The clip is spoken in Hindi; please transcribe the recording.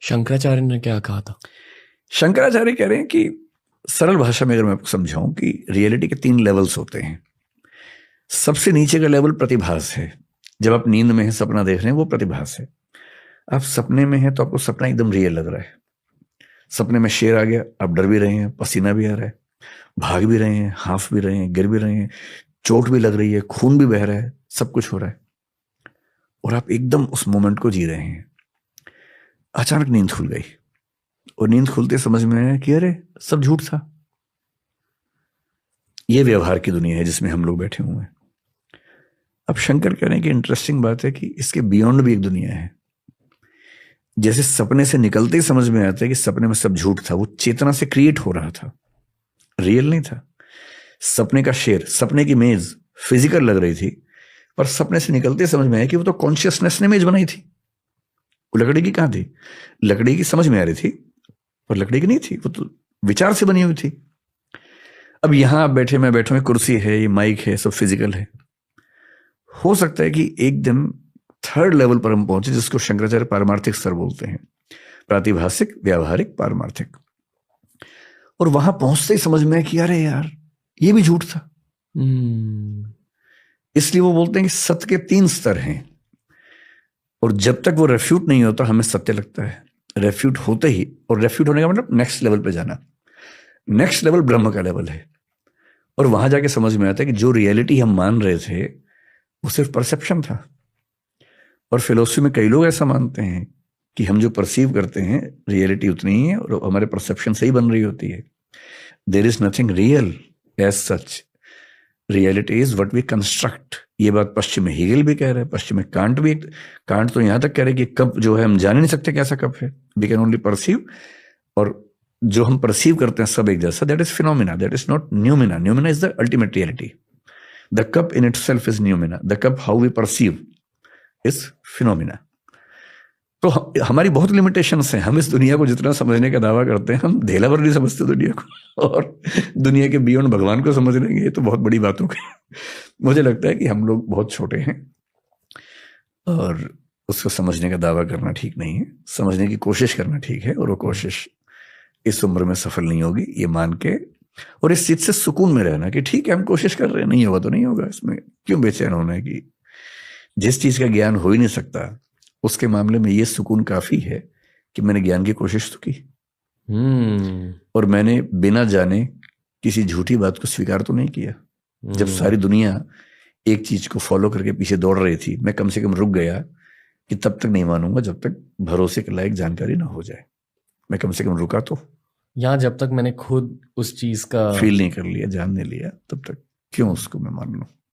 शंकराचार्य ने क्या कहा था? शंकराचार्य कह रहे हैं कि सरल भाषा में अगर मैं आपको समझाऊं कि रियलिटी के 3 लेवल्स होते हैं। सबसे नीचे का लेवल प्रतिभास है। जब आप नींद में हैं, सपना देख रहे हैं, वो प्रतिभास है। आप सपने में हैं तो आपको सपना एकदम रियल लग रहा है। सपने में शेर आ गया, आप डर भी रहे हैं, पसीना भी आ रहा है, भाग भी रहे हैं, हाँफ भी रहे हैं, गिर भी रहे हैं, चोट भी लग रही है, खून भी बह रहा है, सब कुछ हो रहा है और आप एकदम उस मोमेंट को जी रहे हैं। अचानक नींद खुल गई और नींद खुलते समझ में आया कि अरे सब झूठ था। ये व्यवहार की दुनिया है जिसमें हम लोग बैठे हुए हैं। अब शंकर कह रहे हैं कि इंटरेस्टिंग बात है कि इसके बियॉन्ड भी एक दुनिया है। जैसे सपने से निकलते ही समझ में आता है कि सपने में सब झूठ था, वो चेतना से क्रिएट हो रहा था, रियल नहीं था। सपने का शेर, सपने की मेज फिजिकल लग रही थी, पर सपने से निकलते ही समझ में आया कि वो तो कॉन्शियसनेस ने मेज बनाई थी। वो लकड़ी की कहां थी? लकड़ी की समझ में आ रही थी पर लकड़ी की नहीं थी, वो तो विचार से बनी हुई थी। अब यहां आप बैठे, मैं बैठा हूं, कुर्सी है, ये माइक है, सब फिजिकल है। हो सकता है कि एक दिन थर्ड लेवल पर हम पहुंचे जिसको शंकराचार्य पारमार्थिक स्तर बोलते हैं, प्रातिभासिक, व्यावहारिक, पारमार्थिक। और वहां पहुंचते ही समझ में आया कि अरे यार ये भी झूठ था। इसलिए वो बोलते हैं कि सत्य के 3 स्तर हैं और जब तक वो रेफ्यूट नहीं होता हमें सत्य लगता है। रेफ्यूट होते ही, और रेफ्यूट होने का मतलब नेक्स्ट लेवल पे जाना। नेक्स्ट लेवल ब्रह्म का लेवल है और वहां जाके समझ में आता है कि जो रियलिटी हम मान रहे थे वो सिर्फ परसेप्शन था। और फिलोसफी में कई लोग ऐसा मानते हैं कि हम जो परसीव करते हैं रियलिटी उतनी ही है और हमारे परसेप्शन से ही बन रही होती है। There is nothing real as such, reality is what we construct. ये बात पश्चिम में हीगल भी कह रहे हैं, पश्चिम में कांट भी। कांट तो यहां तक कह रहे हैं कि कप जो है हम जान ही नहीं सकते कैसा कप है, वी कैन ओनली परसीव। और जो हम परसीव करते हैं सब एक जैसा, that is phenomena, that is not noumena. Noumena is the ultimate reality. The cup in itself is noumena, the cup how we perceive is phenomena. तो हमारी बहुत लिमिटेशंस हैं। हम इस दुनिया को जितना समझने का दावा करते हैं, हम ढेला भर नहीं समझते दुनिया को, और दुनिया के बियॉन्ड भगवान को समझ लेंगे, ये तो बहुत बड़ी बात हो गई। मुझे लगता है कि हम लोग बहुत छोटे हैं और उसको समझने का दावा करना ठीक नहीं है। समझने की कोशिश करना ठीक है, और वो कोशिश इस उम्र में सफल नहीं होगी ये मान के, और इस चीज से सुकून में रहना कि ठीक है हम कोशिश कर रहे हैं, नहीं होगा तो नहीं होगा। इसमें क्यों बेचैन होना है कि जिस चीज का ज्ञान हो ही नहीं सकता उसके मामले में ये सुकून काफी है कि मैंने ज्ञान की कोशिश तो की और मैंने बिना जाने किसी झूठी बात को स्वीकार तो नहीं किया। जब सारी दुनिया एक चीज को फॉलो करके पीछे दौड़ रही थी, मैं कम से कम रुक गया कि तब तक नहीं मानूंगा जब तक भरोसे के लायक जानकारी ना हो जाए। मैं कम से कम रुका तो, यहाँ जब तक मैंने खुद उस चीज का फील नहीं कर लिया, जान नहीं लिया, तब तक क्यों उसको मैं मान लूं।